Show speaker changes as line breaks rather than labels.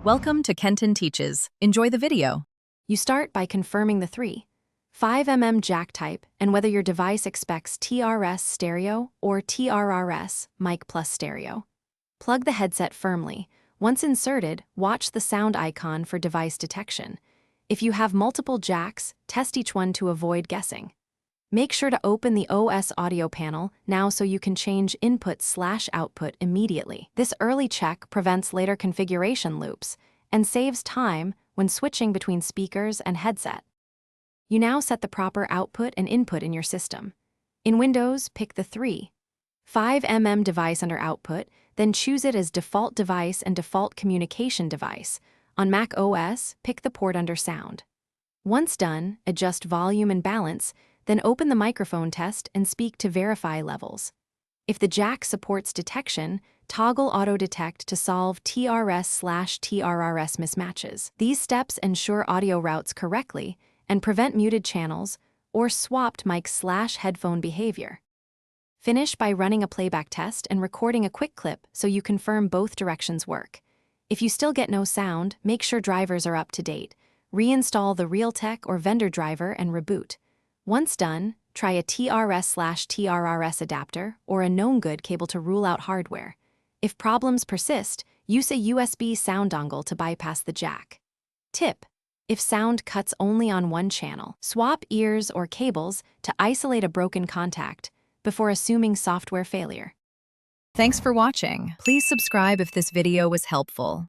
Welcome to Kenton Teaches. Enjoy the video.
You start by confirming the 3.5 mm jack type and whether your device expects TRS stereo or TRRS mic plus stereo. Plug the headset firmly. Once inserted, watch the sound icon for device detection. If you have multiple jacks, test each one to avoid guessing. Make sure to open the OS audio panel now so you can change input/output immediately. This early check prevents later configuration loops and saves time when switching between speakers and headset. You now set the proper output and input in your system. In Windows, pick the 3.5 mm device under Output, then choose it as Default Device and Default Communication Device. On Mac OS, pick the port under Sound. Once done, adjust volume and balance, then open the microphone test and speak to verify levels. If the jack supports detection, toggle Auto Detect to solve TRS/TRRS mismatches. These steps ensure audio routes correctly and prevent muted channels or swapped mic/headphone behavior. Finish by running a playback test and recording a quick clip so you confirm both directions work. If you still get no sound, make sure drivers are up to date. Reinstall the Realtek or vendor driver and reboot. Once done, try a TRS/TRRS adapter or a known good cable to rule out hardware. If problems persist, use a USB sound dongle to bypass the jack. Tip: if sound cuts only on one channel, swap ears or cables to isolate a broken contact before assuming software failure.
Thanks for watching. Please subscribe if this video was helpful.